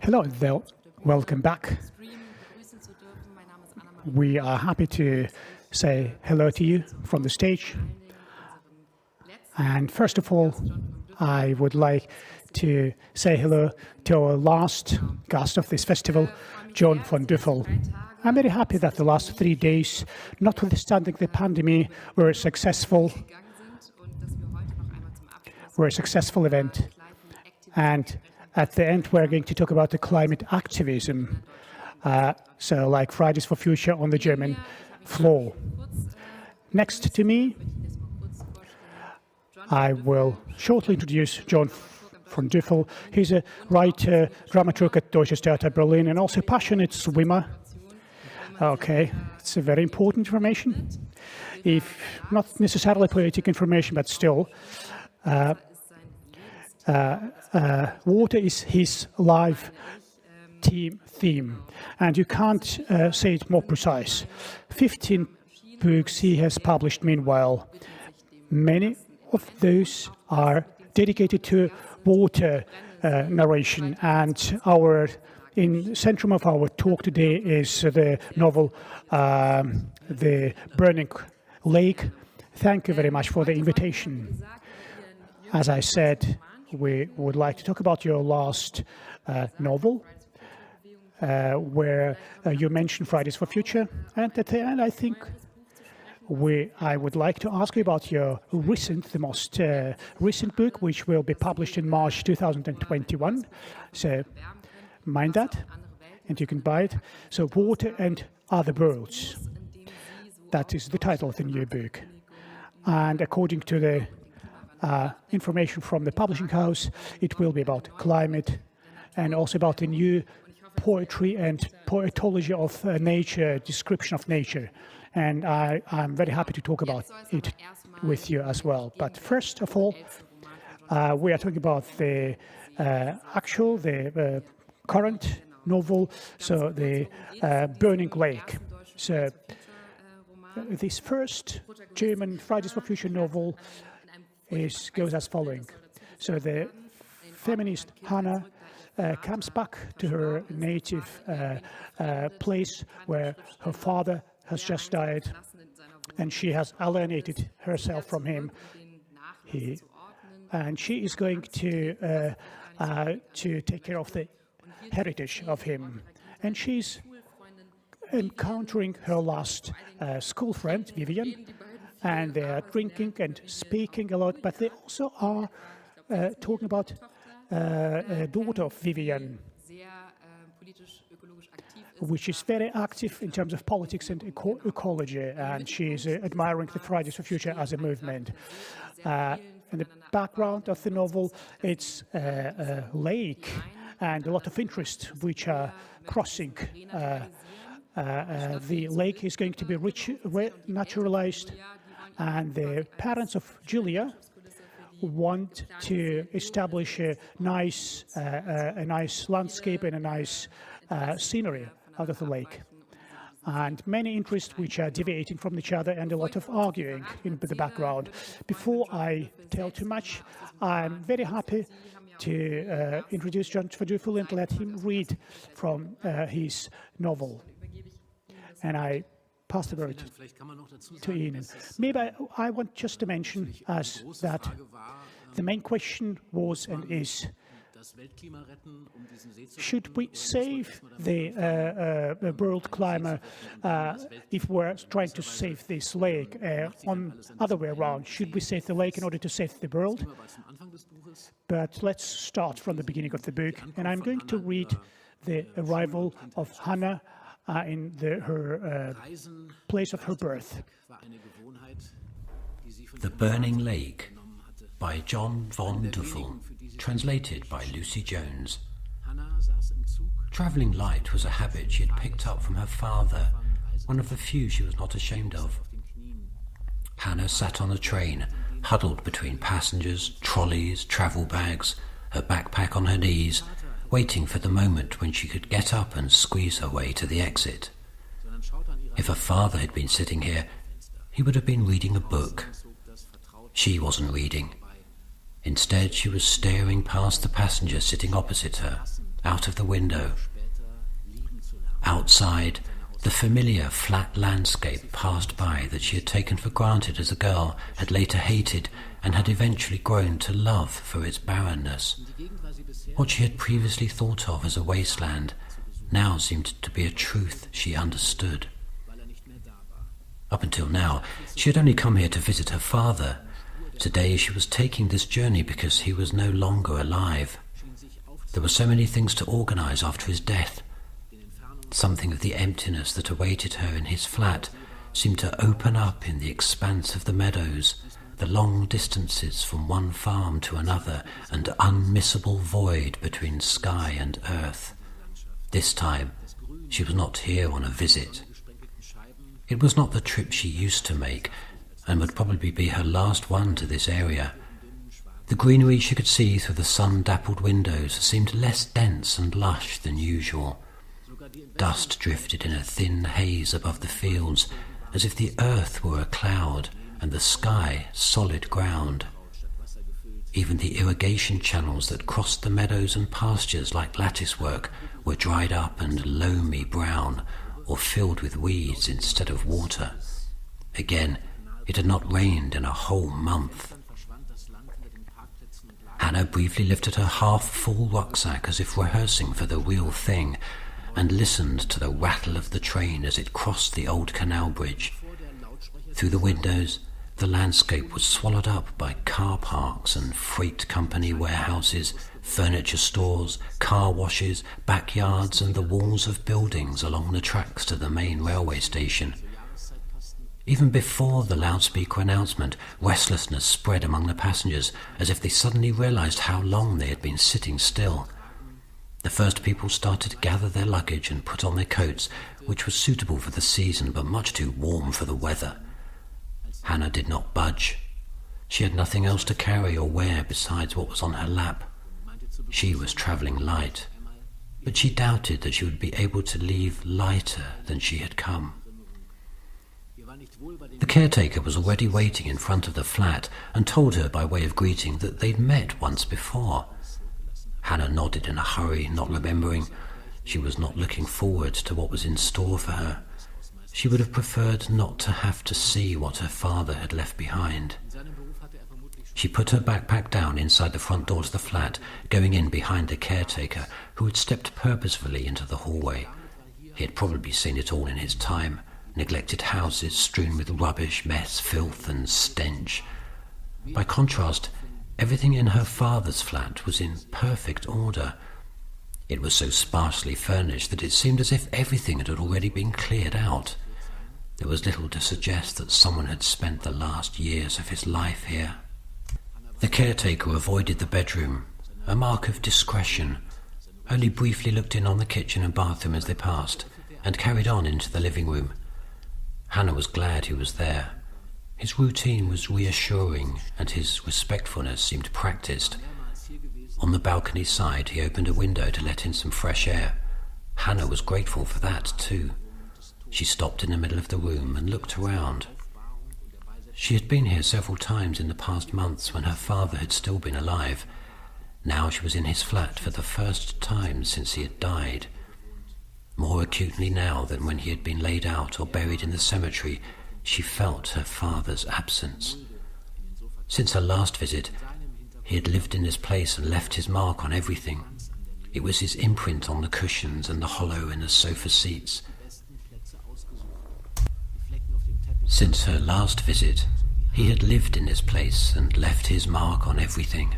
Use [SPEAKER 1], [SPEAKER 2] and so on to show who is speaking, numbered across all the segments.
[SPEAKER 1] Hello there, welcome back. We are happy to say hello to you from the stage. And first of all, I would like to say hello to our last guest of this festival, John von Düffel. I'm very happy that the last 3 days, notwithstanding the pandemic, were a successful event. And at the end, we're going to talk about the climate activism, so like Fridays for Future on the German floor. Next to me, I will shortly introduce John von Düffel. He's a writer, dramaturg at Deutsches Theater Berlin, and also a passionate swimmer. Okay, it's a very important information, if not necessarily political information, but still. Water is his life theme, and you can't say it more precise. 15 books he has published meanwhile. Many of those are dedicated to water narration, and in the centrum of our talk today is the novel The Burning Lake. Thank you very much for the invitation. As I said, we would like to talk about your last novel, where you mentioned Fridays for Future. And at the end, I think I would like to ask you about your the most recent book, which will be published in March 2021. So mind that, and you can buy it. So Water and Other Worlds. That is the title of the new book. And according to the information from the publishing house, it will be about climate and also about the new poetry and poetology of nature, description of nature. And I'm very happy to talk about it with you as well. But first of all, we are talking about the current novel, so the Burning Lake. So this first German Fridays for Future novel goes as following. So the feminist Hannah comes back to her native place where her father has just died, and she has alienated herself from him. And she is going to take care of the heritage of him. And she's encountering her last school friend, Vivian, and they are drinking and speaking a lot, but they also are talking about a daughter of Vivian, which is very active in terms of politics and ecology, and she is admiring the Fridays for Future as a movement. In the background of the novel, it's a lake and a lot of interest which are crossing. The lake is going to be naturalized, and the parents of Julia want to establish a nice landscape and a nice scenery out of the lake. And many interests which are deviating from each other, and a lot of arguing in the background. Before I tell too much, I'm very happy to introduce John von Düffel and let him read from his novel. And I pass the word to Ian. Maybe I want just to mention that the main question was and is, should we save the world climate if we're trying to save this lake? On other way around, should we save the lake in order to save the world? But let's start from the beginning of the book, and I'm going to read the arrival of Hannah in her place of her birth.
[SPEAKER 2] The Burning Lake by John von Düffel, translated by Lucy Jones. Travelling light was a habit she had picked up from her father, one of the few she was not ashamed of. Hannah sat on a train, huddled between passengers, trolleys, travel bags, her backpack on her knees, waiting for the moment when she could get up and squeeze her way to the exit. If her father had been sitting here, he would have been reading a book. She wasn't reading. Instead, she was staring past the passenger sitting opposite her, out of the window. Outside, the familiar flat landscape passed by that she had taken for granted as a girl, had later hated, and had eventually grown to love for its barrenness. What she had previously thought of as a wasteland now seemed to be a truth she understood. Up until now, she had only come here to visit her father. Today she was taking this journey because he was no longer alive. There were so many things to organize after his death. Something of the emptiness that awaited her in his flat seemed to open up in the expanse of the meadows, the long distances from one farm to another, and unmissable void between sky and earth. This time, she was not here on a visit. It was not the trip she used to make, and would probably be her last one to this area. The greenery she could see through the sun-dappled windows seemed less dense and lush than usual. Dust drifted in a thin haze above the fields, as if the earth were a cloud and the sky solid ground. Even the irrigation channels that crossed the meadows and pastures like latticework were dried up and loamy brown, or filled with weeds instead of water. Again, it had not rained in a whole month. Hannah briefly lifted her half-full rucksack as if rehearsing for the real thing, and listened to the rattle of the train as it crossed the old canal bridge. Through the windows, the landscape was swallowed up by car parks and freight company warehouses, furniture stores, car washes, backyards, and the walls of buildings along the tracks to the main railway station. Even before the loudspeaker announcement, restlessness spread among the passengers, as if they suddenly realized how long they had been sitting still. The first people started to gather their luggage and put on their coats, which was suitable for the season but much too warm for the weather. Hannah did not budge. She had nothing else to carry or wear besides what was on her lap. She was travelling light, but she doubted that she would be able to leave lighter than she had come. The caretaker was already waiting in front of the flat and told her by way of greeting that they'd met once before. Hannah nodded in a hurry, not remembering. She was not looking forward to what was in store for her. She would have preferred not to have to see what her father had left behind. She put her backpack down inside the front door to the flat, going in behind the caretaker, who had stepped purposefully into the hallway. He had probably seen it all in his time. Neglected houses strewn with rubbish, mess, filth, and stench. By contrast, everything in her father's flat was in perfect order. It was so sparsely furnished that it seemed as if everything had already been cleared out. There was little to suggest that someone had spent the last years of his life here. The caretaker avoided the bedroom, a mark of discretion, only briefly looked in on the kitchen and bathroom as they passed, and carried on into the living room. Hannah was glad he was there. His routine was reassuring, and his respectfulness seemed practiced. On the balcony side, he opened a window to let in some fresh air. Hannah was grateful for that, too. She stopped in the middle of the room and looked around. She had been here several times in the past months when her father had still been alive. Now she was in his flat for the first time since he had died. More acutely now than when he had been laid out or buried in the cemetery, she felt her father's absence. Since her last visit, he had lived in this place and left his mark on everything. It was his imprint on the cushions and the hollow in the sofa seats. Since her last visit, he had lived in this place and left his mark on everything.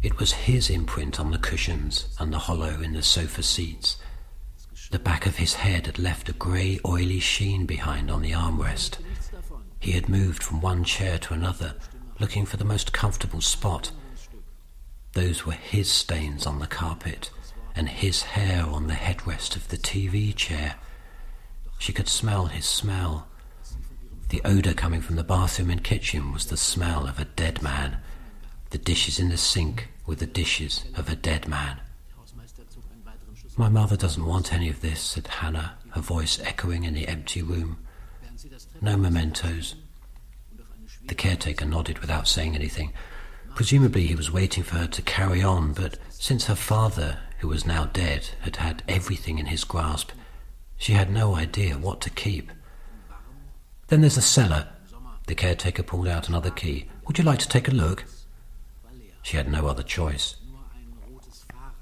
[SPEAKER 2] It was his imprint on the cushions and the hollow in the sofa seats. The back of his head had left a grey, oily sheen behind on the armrest. He had moved from one chair to another, looking for the most comfortable spot. Those were his stains on the carpet, and his hair on the headrest of the TV chair. She could smell his smell. The odour coming from the bathroom and kitchen was the smell of a dead man. The dishes in the sink were the dishes of a dead man. "My mother doesn't want any of this," said Hannah, her voice echoing in the empty room. "No mementos." The caretaker nodded without saying anything. Presumably he was waiting for her to carry on, but since her father, who was now dead, had had everything in his grasp, she had no idea what to keep. "Then there's the cellar." The caretaker pulled out another key. "Would you like to take a look?" She had no other choice.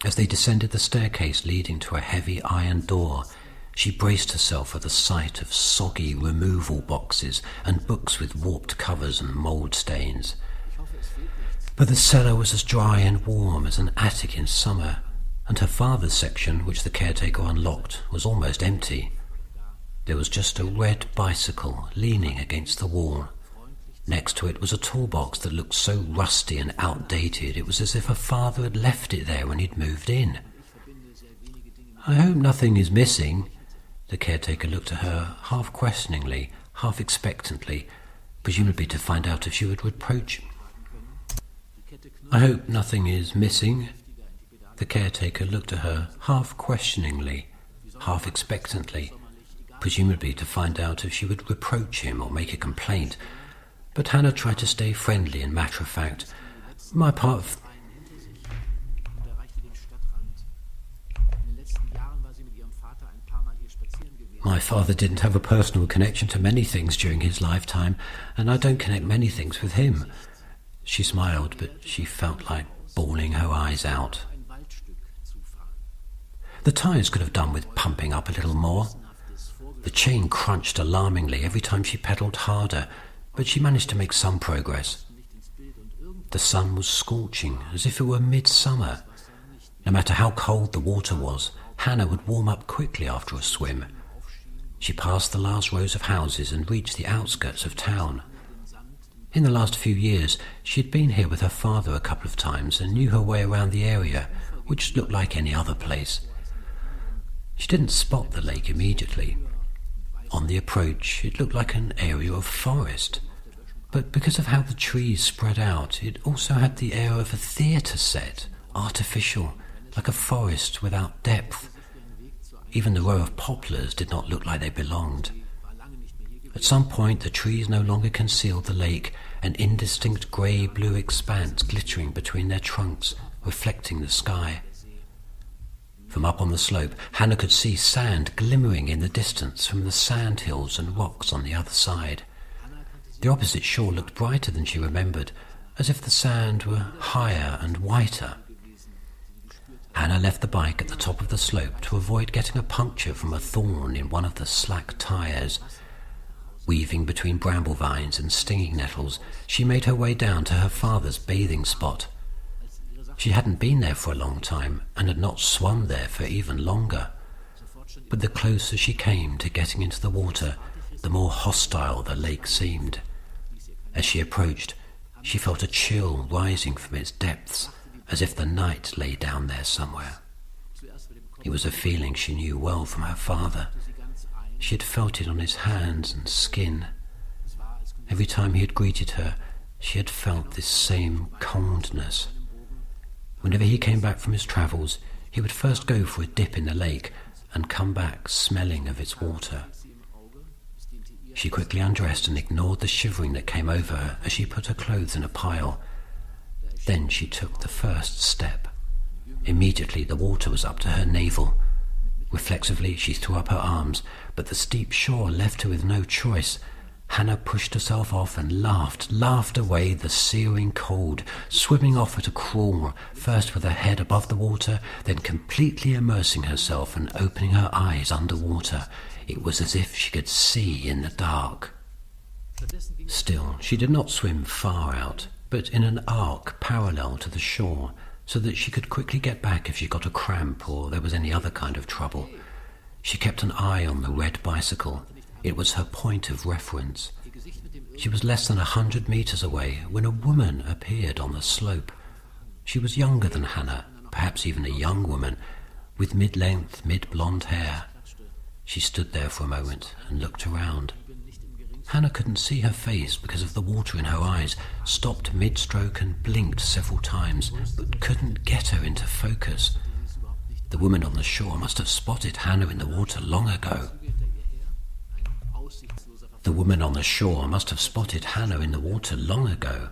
[SPEAKER 2] As they descended the staircase leading to a heavy iron door, she braced herself for the sight of soggy removal boxes and books with warped covers and mould stains. But the cellar was as dry and warm as an attic in summer, and her father's section, which the caretaker unlocked, was almost empty. There was just a red bicycle leaning against the wall. Next to it was a toolbox that looked so rusty and outdated it was as if her father had left it there when he'd moved in. "I hope nothing is missing." The caretaker looked at her half questioningly, half expectantly, presumably to find out if she would reproach him. "I hope nothing is missing." The caretaker looked at her half questioningly, half expectantly, presumably to find out if she would reproach him or make a complaint. But Hannah tried to stay friendly and matter-of-fact. "My part of..." "My father didn't have a personal connection to many things during his lifetime, and I don't connect many things with him." She smiled, but she felt like bawling her eyes out. The tyres could have done with pumping up a little more. The chain crunched alarmingly every time she pedalled harder, but she managed to make some progress. The sun was scorching, as if it were midsummer. No matter how cold the water was, Hannah would warm up quickly after a swim. She passed the last rows of houses and reached the outskirts of town. In the last few years, she had been here with her father a couple of times and knew her way around the area, which looked like any other place. She didn't spot the lake immediately. On the approach, it looked like an area of forest, but because of how the trees spread out, it also had the air of a theatre set, artificial, like a forest without depth. Even the row of poplars did not look like they belonged. At some point, the trees no longer concealed the lake, an indistinct grey-blue expanse glittering between their trunks, reflecting the sky. From up on the slope, Hannah could see sand glimmering in the distance from the sand hills and rocks on the other side. The opposite shore looked brighter than she remembered, as if the sand were higher and whiter. Hannah left the bike at the top of the slope to avoid getting a puncture from a thorn in one of the slack tyres. Weaving between bramble vines and stinging nettles, she made her way down to her father's bathing spot. She hadn't been there for a long time and had not swum there for even longer. But the closer she came to getting into the water, the more hostile the lake seemed. As she approached, she felt a chill rising from its depths, as if the night lay down there somewhere. It was a feeling she knew well from her father. She had felt it on his hands and skin. Every time he had greeted her, she had felt this same coldness. Whenever he came back from his travels, he would first go for a dip in the lake and come back smelling of its water. She quickly undressed and ignored the shivering that came over her as she put her clothes in a pile. Then she took the first step. Immediately the water was up to her navel. Reflexively she threw up her arms, but the steep shore left her with no choice. Hannah pushed herself off and laughed away the searing cold, swimming off at a crawl, first with her head above the water, then completely immersing herself and opening her eyes underwater. It was as if she could see in the dark. Still, she did not swim far out, but in an arc parallel to the shore, so that she could quickly get back if she got a cramp or there was any other kind of trouble. She kept an eye on the red bicycle. It was her point of reference. She was less than 100 meters away when a woman appeared on the slope. She was younger than Hannah, perhaps even a young woman, with mid-length, mid-blonde hair. She stood there for a moment and looked around. Hannah couldn't see her face because of the water in her eyes, stopped mid-stroke and blinked several times, but couldn't get her into focus. The woman on the shore must have spotted Hannah in the water long ago. The woman on the shore must have spotted Hannah in the water long ago.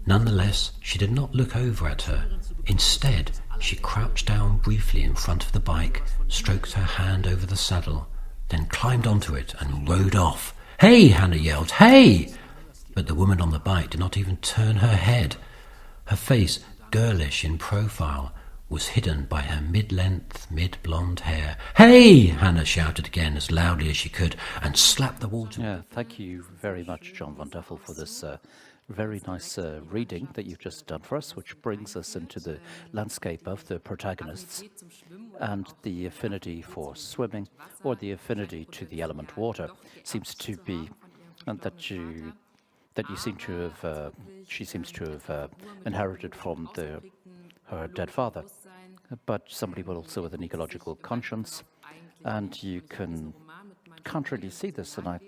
[SPEAKER 2] Nonetheless, she did not look over at her. Instead, she crouched down briefly in front of the bike, stroked her hand over the saddle, then climbed onto it and rode off. "Hey!" Hannah yelled. "Hey!" But the woman on the bike did not even turn her head. Her face, girlish in profile, was hidden by her mid-length, mid-blonde hair. "Hey!" Hannah shouted again as loudly as she could and slapped the wall.
[SPEAKER 3] Yeah, thank you very much, John von Düffel, for this very nice reading that you've just done for us, which brings us into the landscape of the protagonists and the affinity for swimming, or the affinity to the element water, seems to be, and that you seem to have, she seems to have inherited from her dead father, but somebody also with an ecological conscience, and you can't really see this. And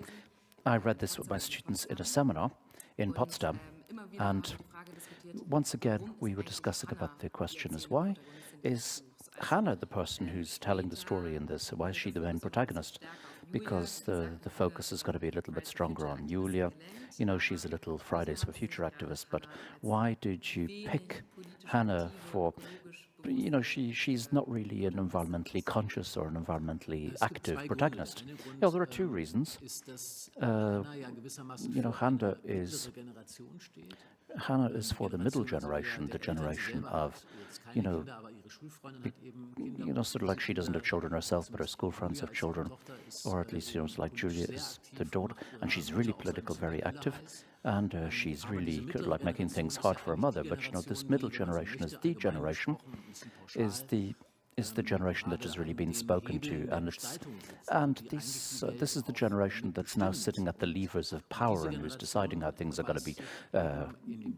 [SPEAKER 3] I read this with my students in a seminar in Potsdam, and once again we were discussing about the question is, why is Hannah the person who's telling the story in this? Why is she the main protagonist? Because the focus is going to be a little bit stronger on Julia. You know, she's a little Fridays for Future activist, but why did you pick Hannah for... You know, she's not really an environmentally conscious or an environmentally active protagonist. Yeah, there are two reasons. You know, Hannah is for the middle generation, the generation of, you know, sort of like she doesn't have children herself, but her school friends have children, or at least, you know, it's like Julia is the daughter, and she's really political, very active, and she's really like making things hard for her mother. But you know, this middle generation is the generation, is the generation that has really been spoken to, and this is the generation that's now sitting at the levers of power and who's deciding how things are going to be,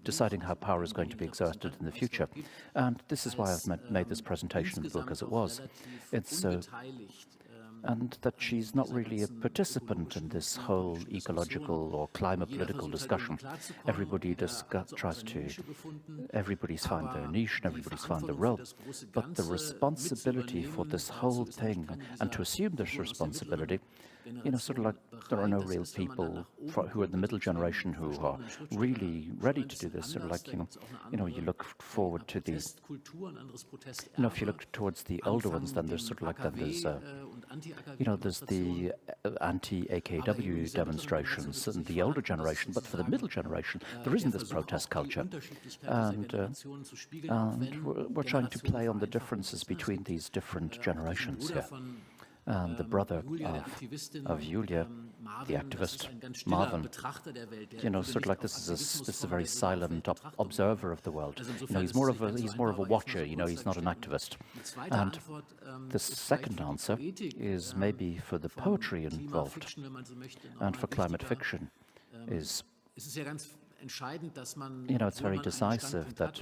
[SPEAKER 3] deciding how power is going to be exerted in the future. And this is why I've made this presentation in the book as it was. It's and that she's not really a participant in this whole ecological or climate political discussion. Everybody everybody's found their niche and everybody's found their role, but the responsibility for this whole thing, and to assume this responsibility, you know, sort of like there are no real people who are the middle generation who are really ready to do this. Sort of like, you know, you look forward to these, you know, if you look towards the older ones, then there's sort of like, then there's, you know, there's the anti-AKW demonstrations in the older generation, but for the middle generation, there isn't this protest culture. And we're trying to play on the differences between these different generations here. The brother of Julia, the activist, Marvin, you know, sort of like this is a very silent observer of the world. You know, he's more of a watcher. You know, he's not an activist. And the second answer is maybe for the poetry involved, and for climate fiction is, you know, it's very decisive that,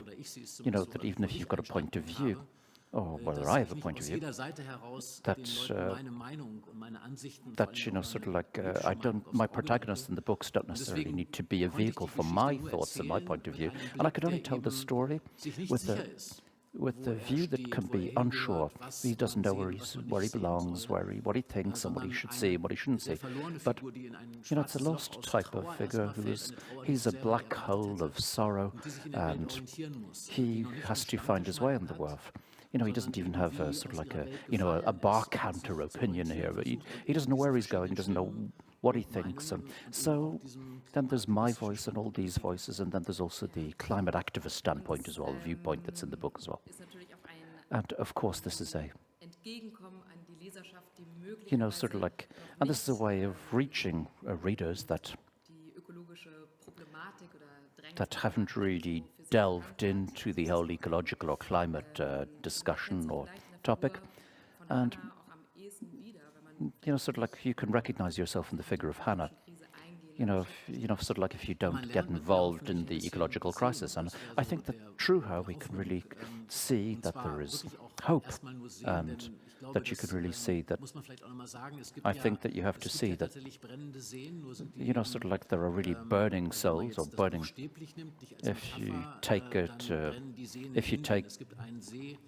[SPEAKER 3] you know, that even if you've got a point of view, or whether I have a point of view, that you know, sort of like, my protagonists in the books don't necessarily need to be a vehicle for my thoughts and my point of view, and I could only tell the story with the view that can be unsure. He doesn't know where he belongs, what he thinks, and what he should see, and what he shouldn't see. But you know, it's a lost type of figure he's a black hole of sorrow, and he has to find his way in the world. You know, he doesn't even have a sort of like a bar counter opinion here, but he doesn't know where he's going, he doesn't know what he thinks. And so then there's my voice and all these voices, and then there's also the climate activist standpoint as well, viewpoint that's in the book as well. And of course this is you know, sort of like, and this is a way of reaching readers that haven't really delved into the whole ecological or climate discussion or topic. And, you know, sort of like you can recognize yourself in the figure of Hannah. You know, sort of like if you don't get involved in the ecological crisis. And I think that through her we can really see that there is hope, and that you can really see that. I think that you have to see that, you know, sort of like there are really burning souls, or burning, if you take, you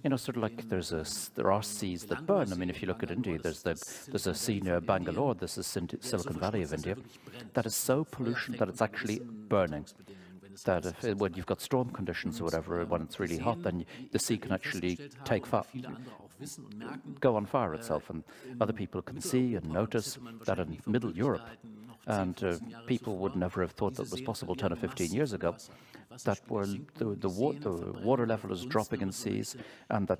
[SPEAKER 3] know, sort of like there are seas that burn. I mean, if you look at India, there's a sea near Bangalore, this is Silicon Valley of India, that is so pollution that it's actually burning. that when you've got storm conditions or whatever, when it's really hot, then the sea can actually go on fire itself, and other people can see and notice that in Middle Europe, and people would never have thought that was possible 10 or 15 years ago, that the water level is dropping in seas, and that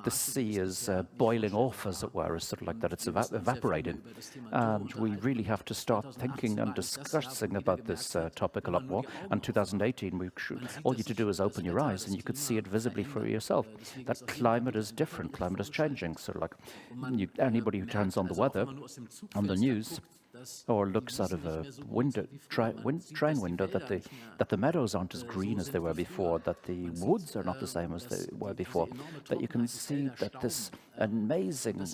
[SPEAKER 3] the sea is boiling off, as it were, sort of like that it's evaporating. And we really have to start thinking and discussing about this topic a lot more. And 2018, all you have to do is open your eyes, and you could see it visibly for yourself. That climate is different, climate is changing. So like anybody who turns on the weather on the news, or looks out of a train window, that the meadows aren't as green as they were before, that the woods are not the same as they were before, that you can see that this amazing,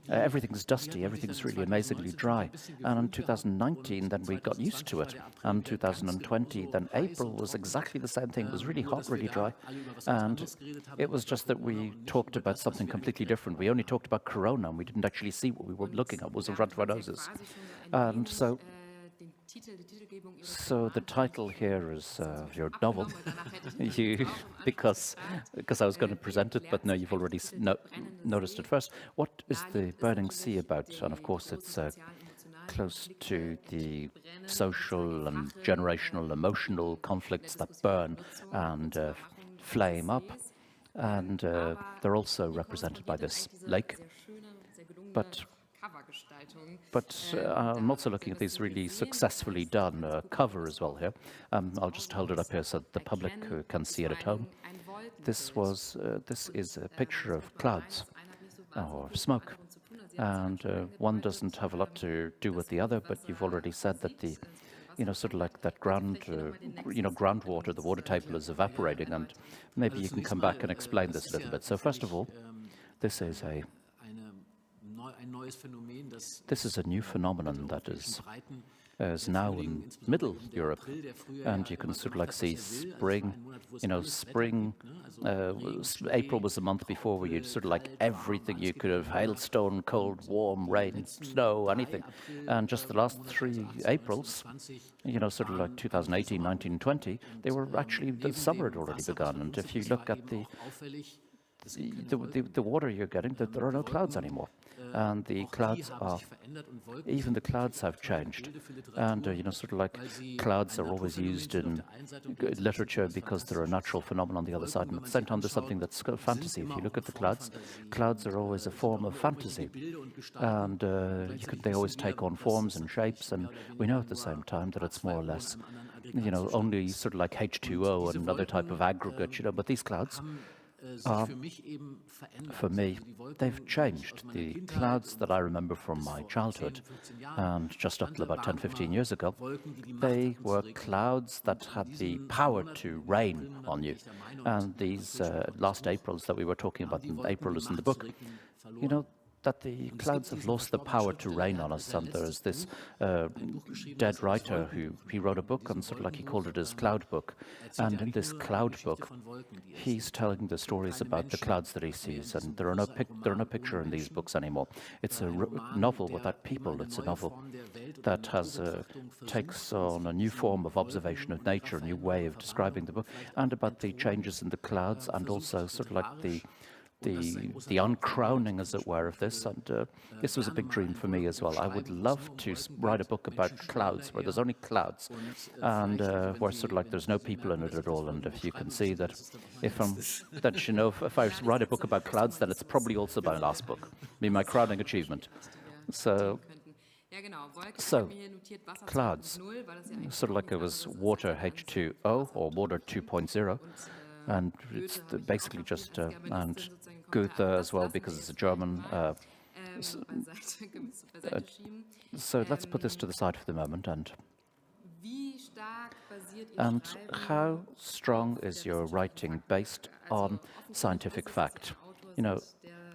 [SPEAKER 3] everything's dusty, everything's really amazingly dry. And in 2019, then we got used to it. And 2020, then April was exactly the same thing. It was really hot, really dry. And it was just that we talked about something completely different. We only talked about Corona, and we didn't actually see what we were looking at was in front of our noses. And so the title here is your novel, because I was going to present it, but no, you've already noticed it first. What is the Burning Sea about? And of course, it's close to the social and generational, emotional conflicts that burn and flame up, and they're also represented by this lake. But I'm also looking at these really successfully done cover as well here. I'll just hold it up here so the public can see it at home. This is a picture of clouds or smoke, and one doesn't have a lot to do with the other. But you've already said that sort of like that groundwater, the water table is evaporating, and maybe you can come back and explain this a little bit. So first of all, this is a new phenomenon that is now in Middle Europe, and you can sort of like see spring. April was the month before where you'd sort of like everything you could have: hailstone, cold, warm, rain, snow, anything. And just the last 3 Aprils, sort of like 2018, 19, 20, they were actually, the summer had already begun. And if you look at the water you're getting, there are no clouds anymore. And the clouds even the clouds have changed. And, sort of like clouds are always used in literature because they're a natural phenomenon on the other side. And at the same time, there's something that's fantasy. If you look at the clouds are always a form of fantasy. And they always take on forms and shapes. And we know at the same time that it's more or less, only sort of like H2O and another type of aggregate, but these clouds for me, they've changed. The clouds that I remember from my childhood, and just up to about 10, 15 years ago, they were clouds that had the power to rain on you. And these last Aprils that we were talking about, and April is in the book, that the clouds have lost the power to rain on us. And there's this dead writer he wrote a book, and sort of like he called it his cloud book. And in this cloud book, he's telling the stories about the clouds that he sees. And there are no picture in these books anymore. It's a novel without people. It's a novel that takes on a new form of observation of nature, a new way of describing the book, and about the changes in the clouds, and also sort of like the uncrowning, as it were, of this. And this was a big dream for me as well. I would love to write a book about clouds, where there's only clouds, and where sort of like there's no people in it at all. And if you can see that, if I write a book about clouds, then it's probably also my last book, my crowning achievement. So clouds, sort of like it was water H2O or water 2.0. And it's basically just, and Goethe as well, because it's a German. So let's put this to the side for the moment. And how strong is your writing based on scientific fact?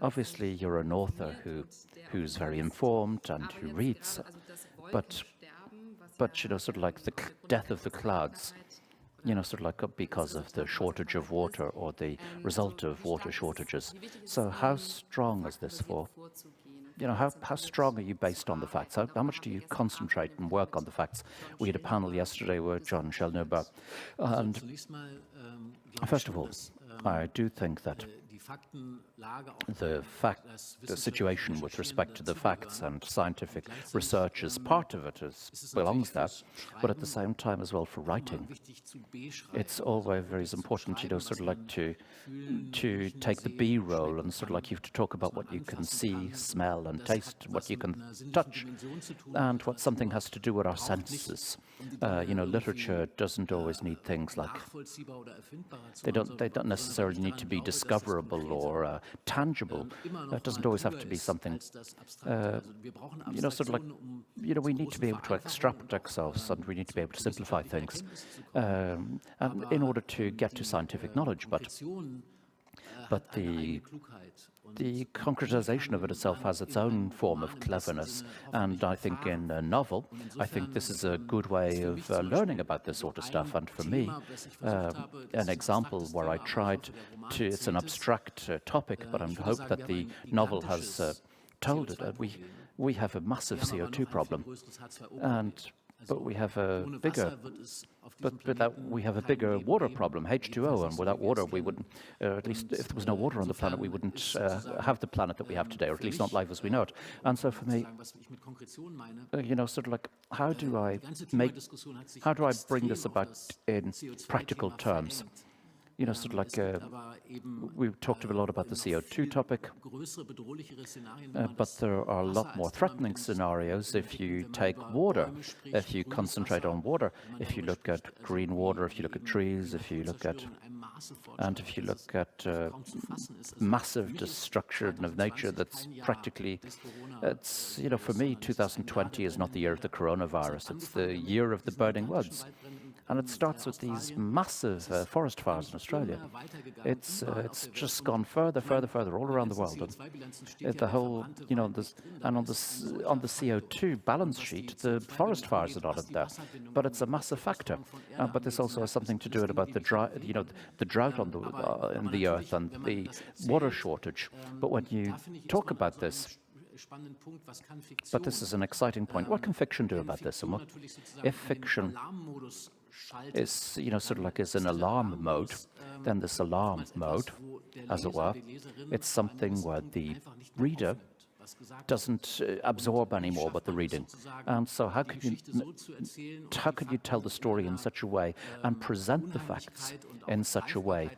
[SPEAKER 3] Obviously you're an author who's very informed and who reads, but sort of like the death of the clouds, sort of like because of the shortage of water or the result of water shortages. So how strong is this for? how strong are you based on the facts? How much do you concentrate and work on the facts? We had a panel yesterday with John Schellnöber, and first of all, I do think that the situation with respect to the facts and scientific research is part of it, belongs there, but at the same time as well for writing, it's always very important, sort of like to take the B role and sort of like you have to talk about what you can see, smell and taste, what you can touch, and what something has to do with our senses. Literature doesn't always need things like, they don't necessarily need to be discoverable or tangible. It doesn't always have to be something, sort of like, we need to be able to extract ourselves and we need to be able to simplify things and in order to get to scientific knowledge. But the concretization of it itself has its own form of cleverness, and I think in a novel, I think this is a good way of learning about this sort of stuff. And for me, an example where I tried to, it's an abstract topic, but I hope that the novel has told it. We have a massive CO2 problem, but we have a bigger, we have a bigger water problem, H2O, and without water we wouldn't, at least if there was no water on the planet, we wouldn't have the planet that we have today, or at least not life as we know it. And so for me, sort of like, how do I bring this about in practical terms? Sort of like, we've talked a lot about the CO2 topic, but there are a lot more threatening scenarios if you take water, if you concentrate on water, if you look at green water, if you look at trees, if you look at massive destruction of nature that's practically, it's, for me, 2020 is not the year of the coronavirus, it's the year of the burning woods. And it starts with these massive forest fires in Australia. It's just gone further all around the world. And the whole, on the CO2 balance sheet, the forest fires are not in there, but it's a massive factor. But this also has something to do about the drought in the earth and the water shortage. But when you talk about this, but this is an exciting point. What can fiction do about this? And what if fiction is, sort of like is in alarm mode, then this alarm mode, as it were, it's something where the reader doesn't absorb anymore what they're reading. And so how could you tell the story in such a way and present the facts in such a way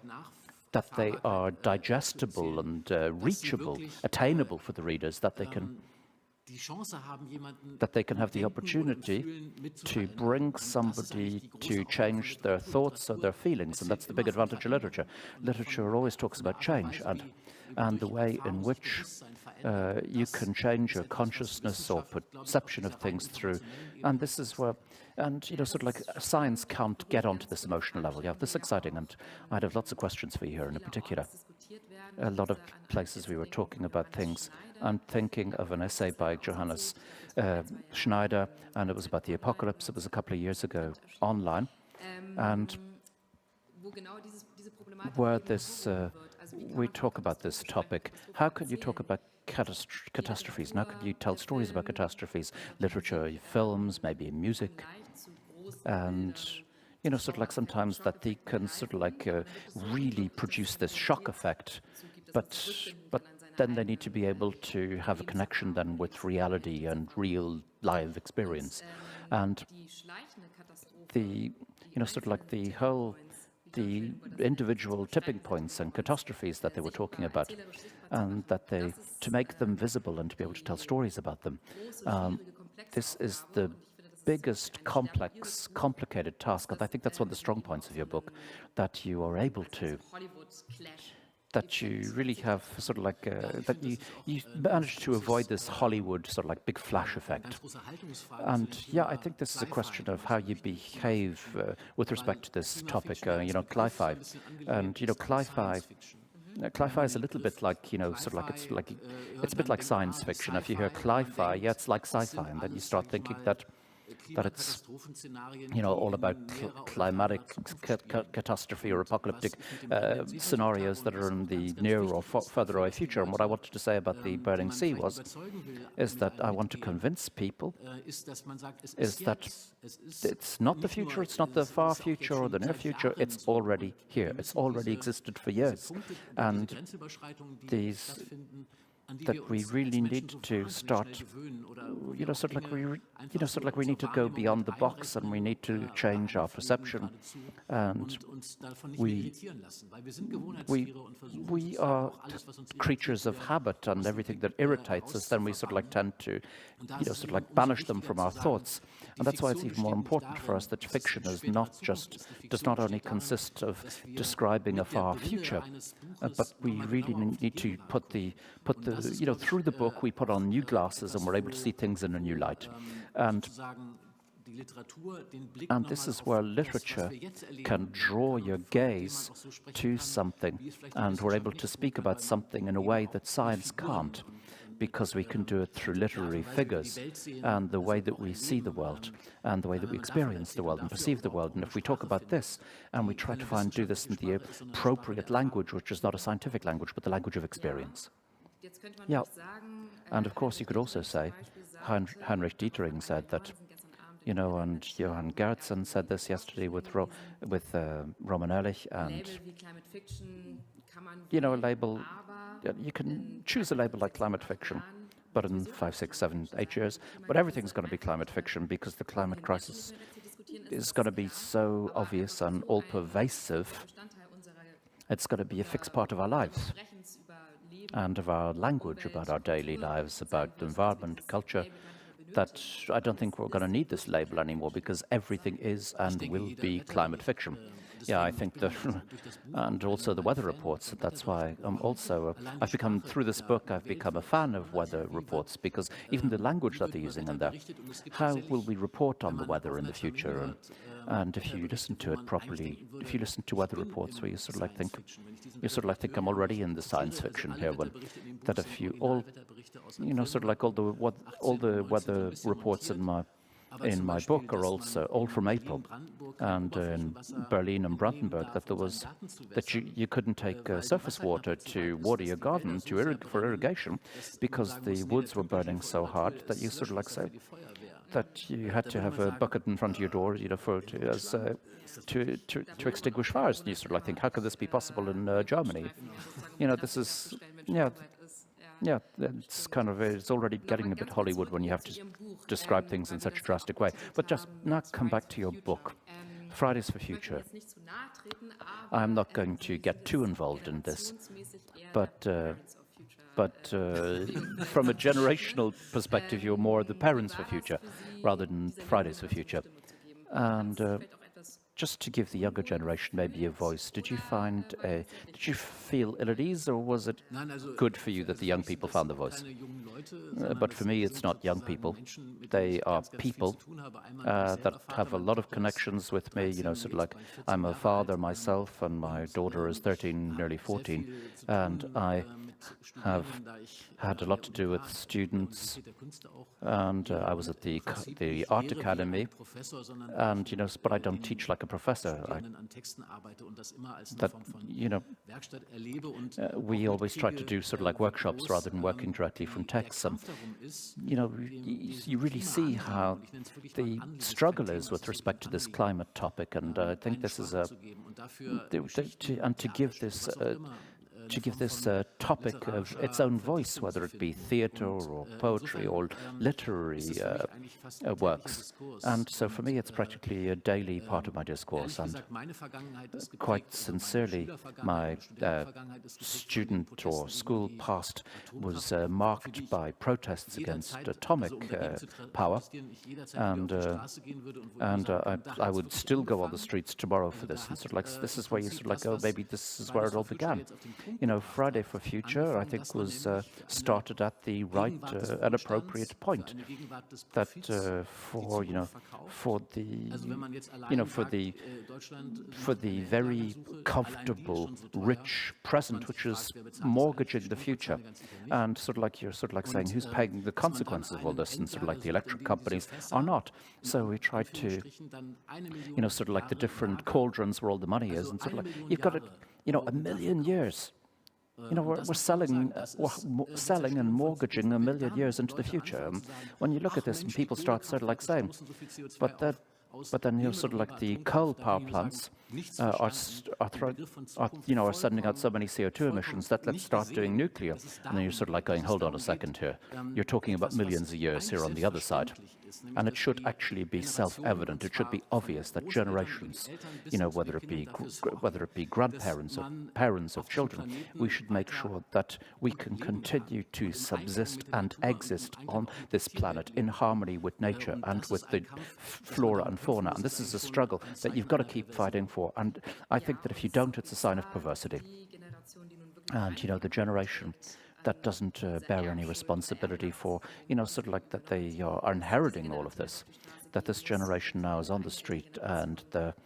[SPEAKER 3] that they are digestible and reachable, attainable for the readers, that they can have the opportunity to bring somebody to change their thoughts or their feelings, and that's the big advantage of literature. Literature always talks about change and the way in which you can change your consciousness or perception of things through, and this is where, and sort of like science can't get onto this emotional level. Yeah, this is exciting, and I'd have lots of questions for you here in particular. A lot of places we were talking about things. I'm thinking of an essay by Johannes Schneider, and it was about the apocalypse. It was a couple of years ago online, and where this we talk about this topic. How could you talk about catastrophes? And how could you tell stories about catastrophes? Literature, films, maybe music, and sort of like sometimes that they can sort of like really produce this shock effect, but then they need to be able to have a connection then with reality and real live experience. And the, sort of like the individual tipping points and catastrophes that they were talking about, and that to make them visible and to be able to tell stories about them. This is the biggest, complicated task, and I think that's one of the strong points of your book, that you are able to, that you really have sort of like, that you managed to avoid this Hollywood sort of like big flash effect. And yeah, I think this is a question of how you behave with respect to this topic, cli-fi. And, cli-fi is a little bit like, sort of like, it's a bit like science fiction. If you hear cli-fi, yeah, it's like sci-fi, and then you start thinking that that it's, you know, all about climatic catastrophe or apocalyptic scenarios that are in the near or further away future. And what I wanted to say about the Burning Sea is that I want to convince people is that it's not the future, it's not the far future or the near future, it's already here. It's already existed for years. And that we really need to start, you know, sort of like we need to go beyond the box, and we need to change our perception. And we are creatures of habit, and everything that irritates us, then we sort of like tend to, you know, sort of like banish them from our thoughts. And that's why it's even more important for us that fiction does not only consist of describing a far future, but we really need to put the you know, through the book we put on new glasses and we're able to see things in a new light. And this is where literature can draw your gaze to something, and we're able to speak about something in a way that science can't, because we can do it through literary figures and the way that we see the world and the way that we experience the world and perceive the world. And if we talk about this and we try to do this in the appropriate language, which is not a scientific language, but the language of experience. Yeah, and of course you could also say, Heinrich Dietering said that, you know, and Johann Gertzen said this yesterday with Roman Ehrlich, and, you know, a label, you can choose a label like climate fiction, but in 5, 6, 7, 8 years, but everything's going to be climate fiction, because the climate crisis is going to be so obvious and all-pervasive. It's going to be a fixed part of our lives and of our language, about our daily lives, about the environment, culture, that I don't think we're going to need this label anymore, because everything is and will be climate fiction. Yeah, I think that, and also the weather reports. That's why I've become, through this book, I've become a fan of weather reports, because even the language that they're using in there, how will we report on the weather in the future? And if you listen to it properly, if you listen to weather reports where you sort of like think I'm already in the science fiction here, that if you all, you know, sort of like all the weather reports in my book are also all from April, and in Berlin and Brandenburg, that you couldn't take surface water to water your garden for irrigation, because the woods were burning so hard that you sort of like say that you had to have a bucket in front of your door, you know, to extinguish fires. And you sort of like think, how could this be possible in Germany? You know, this is yeah, it's kind of, it's already getting a bit Hollywood when you have to describe things in such a drastic way. But just now come back to your book, Fridays for Future. I'm not going to get too involved in this, but from a generational perspective, you're more the parents for future rather than Fridays for Future. And just to give the younger generation maybe a voice, did you feel ill at ease, or was it good for you that the young people found the voice? But for me, it's not young people. They are people that have a lot of connections with me, you know, sort of like I'm a father myself, and my daughter is 13, nearly 14, and I have had a lot to do with students, and I was at the Art Academy, and, you know, but I don't teach like a professor. We always try to do sort of like workshops rather than working directly from texts. And, you know, you really see how the struggle is with respect to this climate topic, and I think this is to give this topic of its own voice, whether it be theatre or poetry or literary works. And so for me, it's practically a daily part of my discourse. And quite sincerely, my student or school past was marked by protests against atomic power. And I would still go on the streets tomorrow for this. And sort of like, this is where you sort of like, oh, maybe this is where it all began. Friday for Future, I think, was started at the right and appropriate point. That for the very comfortable, rich present, which is mortgaging the future, and you're saying, who's paying the consequences of all this? And the electric companies are not. So we tried to, the different cauldrons where all the money is, and you've got it, a million years. We're selling and mortgaging a million years into the future. When you look at this, and people start saying, but then the coal power plants are sending out so many CO2 emissions that let's start doing nuclear. And then you're going, hold on a second here. You're talking about millions of years here on the other side. And it should actually be self-evident. It should be obvious that generations, whether it be grandparents or parents of children, we should make sure that we can continue to subsist and exist on this planet in harmony with nature and with the flora and fauna. And this is a struggle that you've got to keep fighting for. And I think that if you don't, it's a sign of perversity. And, the generation that doesn't bear any responsibility for, that they are inheriting all of this, that this generation now is on the street and that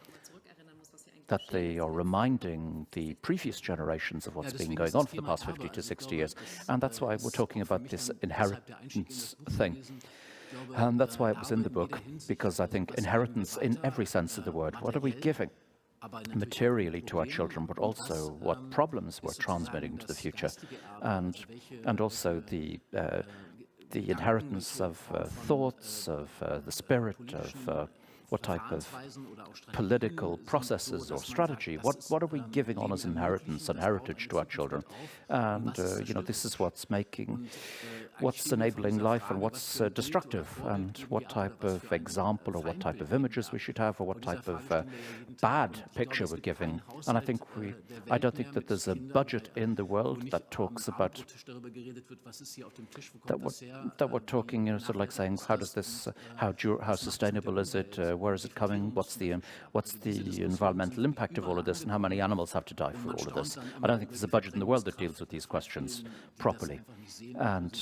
[SPEAKER 3] they are reminding the previous generations of what's been going on for the past 50 to 60 years. And that's why we're talking about this inheritance thing. And that's why it was in the book, because I think inheritance in every sense of the word, what are we giving materially to our children, but also what problems we're transmitting to the future, and also the inheritance of thoughts, of the spirit, of what type of political processes or strategy, what are we giving on as inheritance and heritage to our children? And, this is what's enabling life and what's destructive, and what type of example or what type of images we should have, or what type of bad picture we're giving. And I don't think that there's a budget in the world that talks about that we're talking, saying, how does this, how sustainable is it? Where is it coming? What's the environmental impact of all of this, and how many animals have to die for all of this? I don't think there's a budget in the world that deals with these questions properly. And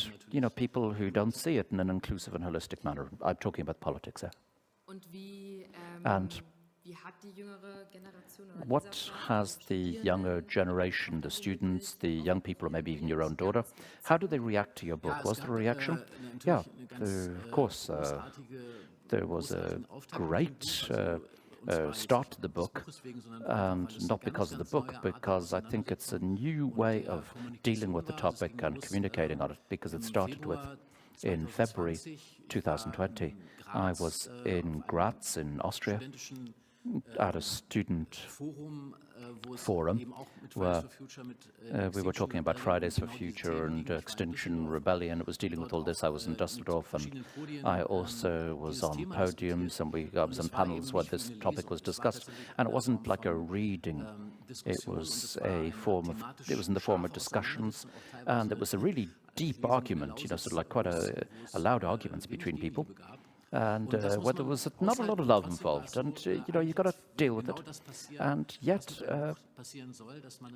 [SPEAKER 3] people who don't see it in an inclusive and holistic manner. I'm talking about politics there. And what has the younger generation, the students, the young people, or maybe even your own daughter, how do they react to your book? Was there a reaction? Yeah, of course. There was a great start to the book, and not because of the book, because I think it's a new way of dealing with the topic and communicating on it, because it started with, in February 2020, I was in Graz in Austria at a student forum where we were talking about Fridays for Future and Extinction Rebellion. It was dealing with all this. I was in Düsseldorf, and I also was on podiums, and I was on panels where this topic was discussed. And it wasn't like a reading. It was in the form of discussions, and it was a really deep argument, quite a loud arguments between people. And where there was not a lot of love involved, and you've got to deal with it. And yet,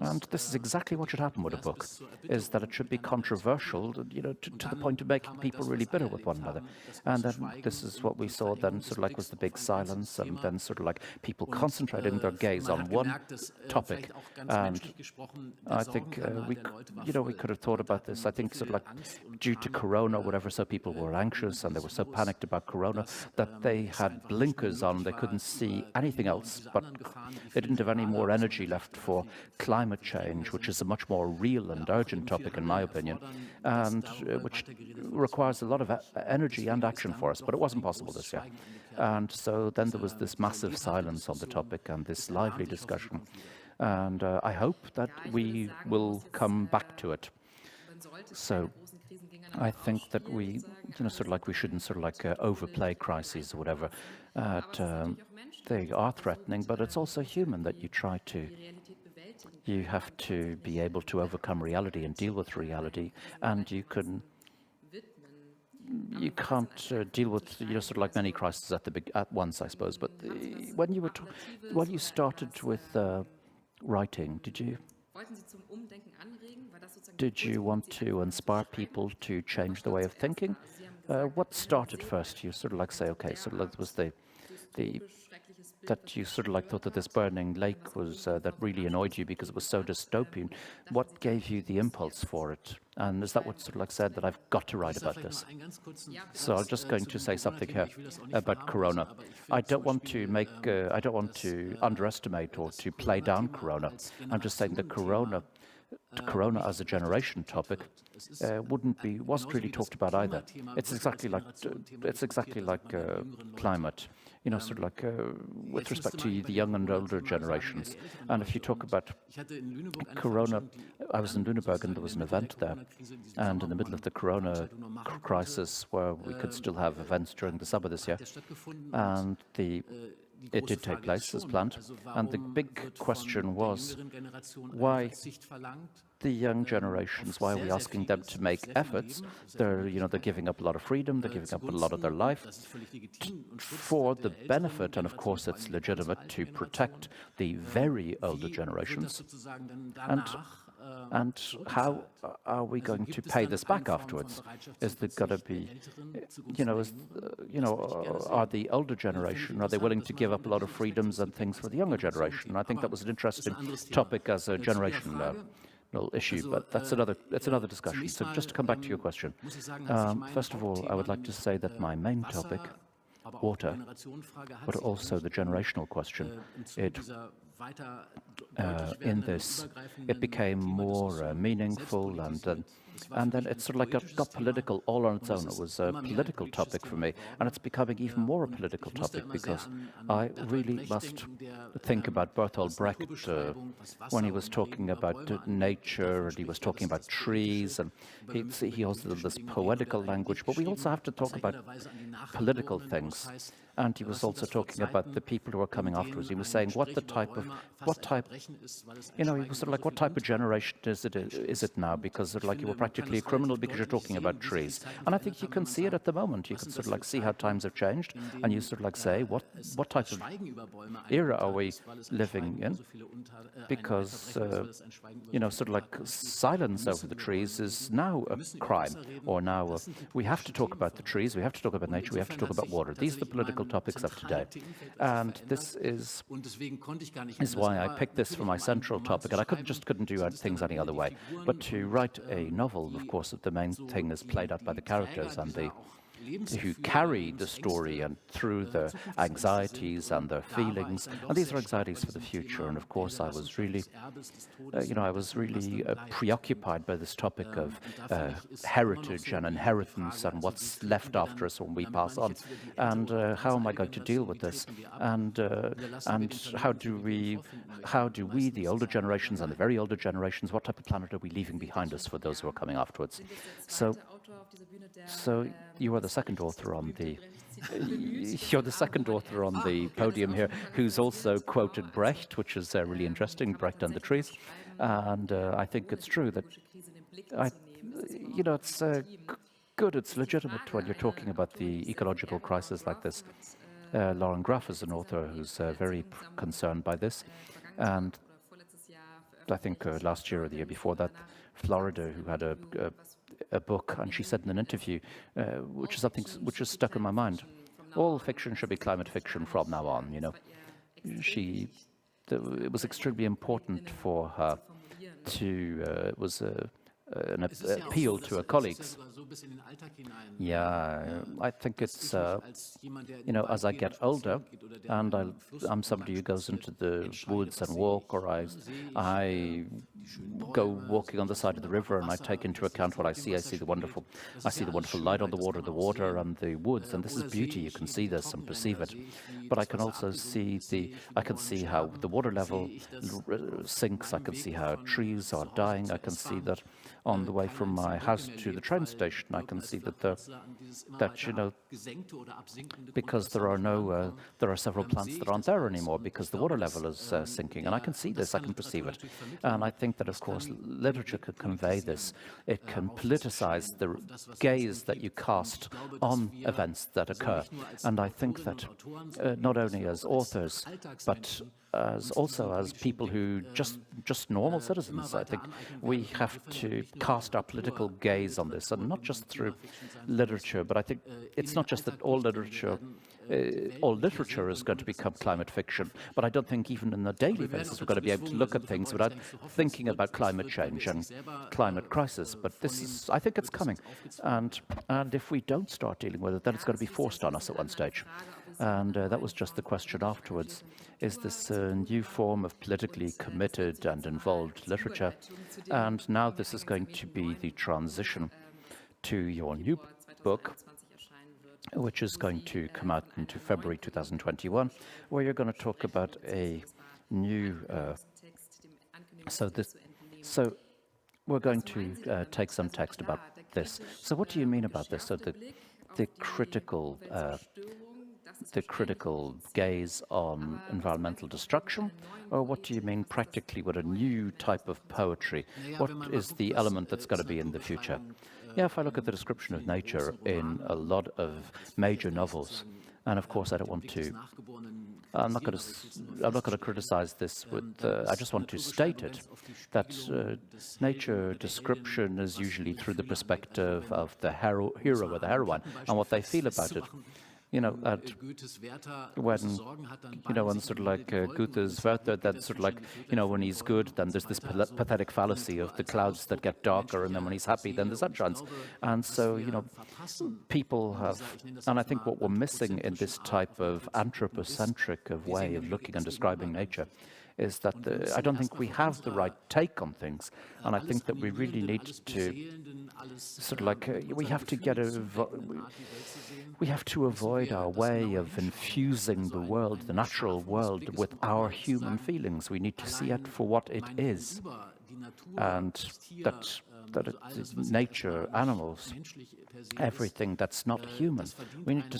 [SPEAKER 3] and this is exactly what should happen with a book, is that it should be controversial, to the point of making people really bitter with one another. And then this is what we saw then, was the big silence, and then people concentrating their gaze on one topic. And I think we could have thought about this. I think due to Corona or whatever, so people were anxious and they were so panicked about Corona that they had blinkers on. They couldn't see anything else, but they didn't have any more energy left for climate change, which is a much more real and urgent topic, in my opinion, and which requires a lot of energy and action for us. But it wasn't possible this year. And so then there was this massive silence on the topic and this lively discussion. And I hope that we will come back to it. So I think that we, we shouldn't overplay crises or whatever. They are threatening, but it's also human that you have to be able to overcome reality and deal with reality, and you can't deal with many crises at once, I suppose. But when you started with writing, did you Did you want to inspire people to change the way of thinking? What started first? You sort of like say, okay, sort of like was that you sort of like thought that this burning lake was that really annoyed you because it was so dystopian. What gave you the impulse for it? And is that what sort of like said that I've got to write about this? So I'm just going to say something here about Corona. I don't want to underestimate or to play down Corona. I'm just saying that Corona as a generation topic wasn't really talked about either. It's exactly like climate, you know, sort of like with respect to the young and older generations. And if you talk about Corona, I was in Lüneburg and there was an event there, and in the middle of the Corona crisis, where we could still have events during the summer this year, and it did take place as planned. And the big question was, why the young generations, why are we asking them to make efforts? They're giving up a lot of freedom, they're giving up a lot of their life for the benefit, and of course it's legitimate to protect the very older generations. And how are we going to pay this back afterwards? Is there going to be, are the older generation, are they willing to give up a lot of freedoms and things for the younger generation? And I think that was an interesting topic as a generational issue, but that's another discussion. So just to come back to your question, first of all, I would like to say that my main topic, water, but also the generational question, in this, it became more meaningful, and then it sort of like got political all on its own. It was a political topic for me, and it's becoming even more a political topic because I really must think about Bertolt Brecht when he was talking about nature, and he was talking about trees, and he also did this poetical language, but we also have to talk about political things. And he was also talking about the people who are coming afterwards. He was saying he was sort of like, what type of generation is it now? Because sort of like you were practically a criminal because you're talking about trees. And I think you can see it at the moment. You can sort of like see how times have changed, and you sort of like say, what type of era are we living in? Because sort of like silence over the trees is now a crime, or now we have to talk about the trees, we have to talk about nature, we have to talk about water. These are the political topics of today, and this is why I picked this for my central topic, and I couldn't do things any other way. But to write a novel, of course, the main thing is played out by the characters and who carry the story and through their anxieties and their feelings, and these are anxieties for the future. And of course, I was really, preoccupied by this topic of heritage and inheritance and what's left after us when we pass on, and how am I going to deal with this, and how do we, the older generations and the very older generations, what type of planet are we leaving behind us for those who are coming afterwards? So you are the second author on the podium here, who's also quoted Brecht, which is really interesting, Brecht and the trees. And I think it's true that it's good, it's legitimate when you're talking about the ecological crisis like this. Lauren Graff is an author who's very concerned by this, and I think last year or the year before that, Florida, who had a book, and she said in an interview, which is something which has stuck in my mind, all fiction should be climate fiction from now on. It was extremely important for her to, it was an appeal to her colleagues. Yeah, I think it's, as I get older, and I'm somebody who goes into the woods and walk, or I go walking on the side of the river, and I take into account what I see. I see the wonderful light on the water and the woods, and this is beauty. You can see this and perceive it. But I can also see how the water level sinks. I can see how trees are dying. I can see that on the way from my house to the train station. I can see that because there are several plants that aren't there anymore because the water level is sinking, and I can see this, I can perceive it. And I think that, of course, literature could convey this. It can politicize the gaze that you cast on events that occur. And I think that not only as authors, but also as people who just normal citizens. I think we have to cast our political gaze on this, and not just through literature, but I think it's not just that all literature is going to become climate fiction, but I don't think even on a daily basis we're going to be able to look at things without thinking about climate change and climate crisis. But this is, I think it's coming, and if we don't start dealing with it, then it's going to be forced on us at one stage. And that was just the question afterwards. Is this a new form of politically committed and involved literature? And now this is going to be the transition to your new book, which is going to come out into February 2021, where you're going to talk about a new... So we're going to take some text about this. So what do you mean about this? So the critical gaze on environmental destruction, or what do you mean practically with a new type of poetry? What is the element that's going to be in the future? Yeah, if I look at the description of nature in a lot of major novels, and of course I don't want to, I'm not going to criticize this with, I just want to state it, that nature description is usually through the perspective of the hero or the heroine and what they feel about it. You know, when sort of like Goethe's Werther, that's sort of like, you know, when he's good, then there's this pathetic fallacy of the clouds that get darker, and then when he's happy, then the sun shines. And so, you know, people have, and I think what we're missing in this type of anthropocentric of way of looking and describing nature is that I don't think we have the right take on things, and I think that we really need to sort of like we have to avoid our way of infusing the world, the natural world, with our human feelings. We need to see it for what it is, and that it is nature, animals, everything that's not human. We need to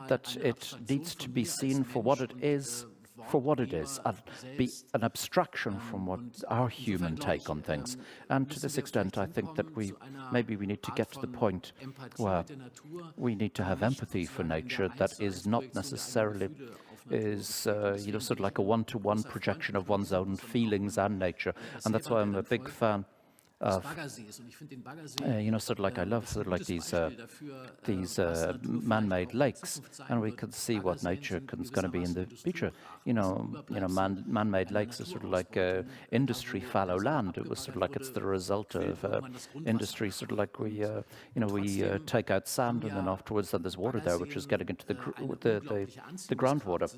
[SPEAKER 3] that it needs to be seen for what it is. And be an abstraction from what our human take on things. And to this extent, I think that maybe we need to get to the point where we need to have empathy for nature that is not necessarily you know, sort of like a one-to-one projection of one's own feelings and nature. And that's why I'm a big fan of, you know, sort of like I love sort of like these man-made lakes, and we can see what nature is going to be in the future. You know, man-made lakes are sort of like industry fallow land. It was sort of like it's the result of industry. Sort of like we take out sand, and then afterwards then there's water there, which is getting into the groundwater.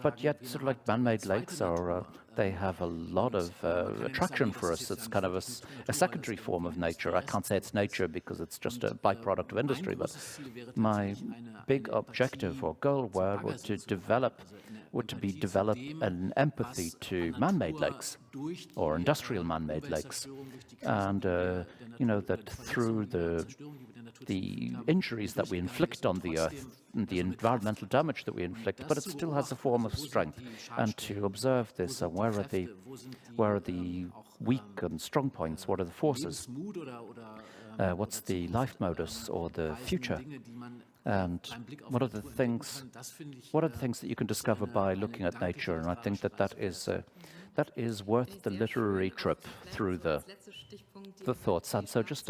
[SPEAKER 3] But yet, sort of like man-made lakes are. They have a lot of attraction for us. It's kind of a secondary form of nature. I can't say it's nature because it's just a byproduct of industry, but my big objective or goal would to develop an empathy to man-made lakes or industrial man-made lakes, and you know, that through the injuries that we inflict on the earth, the environmental damage that we inflict, but it still has a form of strength. And to observe this, and where are the weak and strong points? What are the forces? What's the life modus or the future? And what are the things that you can discover by looking at nature? And I think that is worth the literary trip through the thoughts. And so just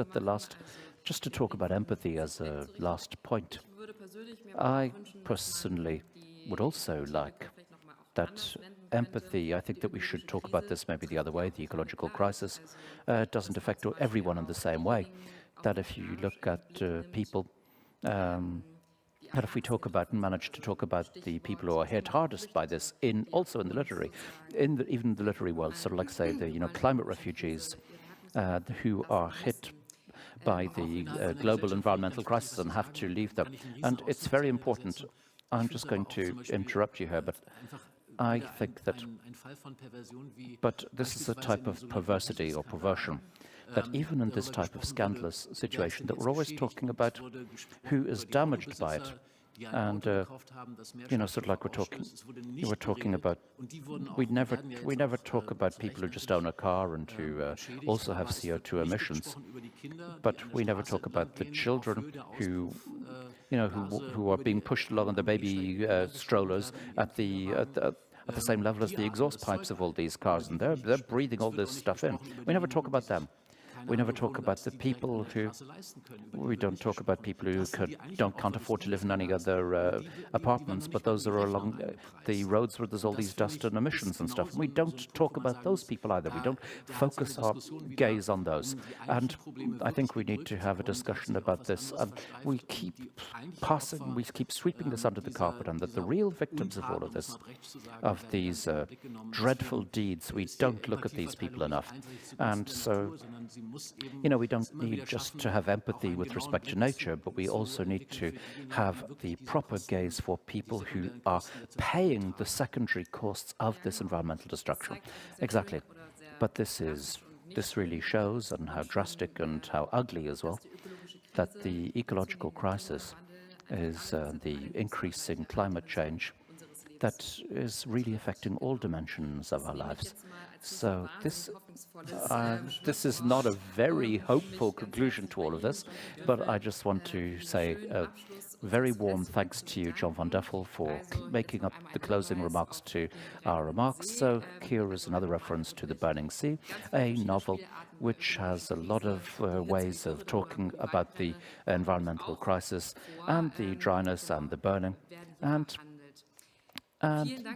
[SPEAKER 3] to talk about empathy as a last point, I personally would also like that empathy. I think that we should talk about this maybe the other way. The ecological crisis doesn't affect everyone in the same way. That if you look at people, that if we talk about and manage to talk about the people who are hit hardest by this, also in the literary, even the literary world, sort of like say the climate refugees who are hit by the global environmental crisis and have to leave them. And it's very important. I'm just going to interrupt you here, but I think that, but this is a type of perversity or perversion, that even in this type of scandalous situation, that we're always talking about who is damaged by it. And you know, sort of like we're talking about, we never talk about people who just own a car and who also have CO2 emissions, but we never talk about the children who who are being pushed along on the baby strollers at the at the same level as the exhaust pipes of all these cars, and they're breathing all this stuff in. We never talk about them. We never talk about the people who, we don't talk about people who can't afford to live in any other apartments, but those are along the roads where there's all these dust and emissions and stuff. And we don't talk about those people either. We don't focus our gaze on those. And I think we need to have a discussion about this. We keep sweeping this under the carpet, and that the real victims of all of this, of these dreadful deeds, we don't look at these people enough. And so, you know, we don't need just to have empathy with respect to nature, but we also need to have the proper gaze for people who are paying the secondary costs of this environmental destruction. Exactly. But this really shows, and how drastic and how ugly as well, that the ecological crisis is the increasing climate change that is really affecting all dimensions of our lives. So this is not a very hopeful conclusion to all of this, but I just want to say a very warm thanks to you, John von Düffel, for making up the closing remarks to our remarks. So here is another reference to The Burning Sea, a novel which has a lot of ways of talking about the environmental crisis and the dryness and the burning. And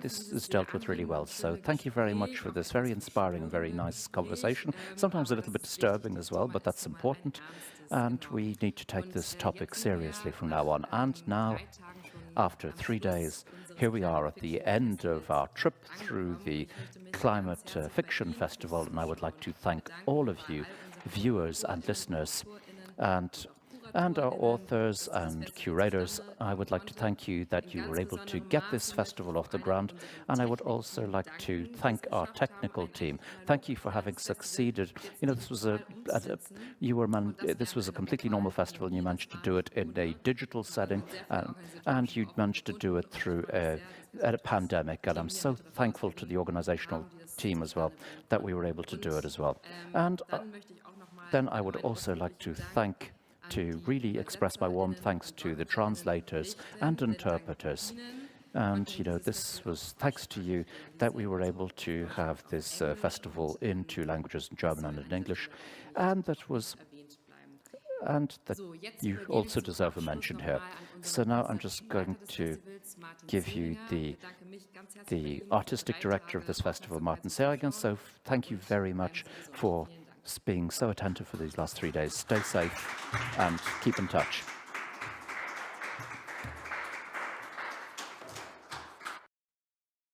[SPEAKER 3] this is dealt with really well. So thank you very much for this very inspiring and very nice conversation. Sometimes a little bit disturbing as well, but that's important. And we need to take this topic seriously from now on. And now, after 3 days, here we are at the end of our trip through the Climate Fiction Festival. And I would like to thank all of you, viewers and listeners, and our authors and curators. I would like to thank you that you were able to get this festival off the ground, and I would also like to thank our technical team. Thank you for having succeeded. You know, this was a completely normal festival, and you managed to do it in a digital setting, and you managed to do it through a pandemic, and I'm so thankful to the organizational team as well that we were able to do it as well. And then I would also like to really express my warm thanks to the translators and interpreters. And, you know, this was thanks to you that we were able to have this festival in 2 languages, in German and in English. And that you also deserve a mention here. So now I'm just going to give you the artistic director of this festival, Martin Sergen. So thank you very much for being so attentive for these last 3 days. Stay safe and keep in touch.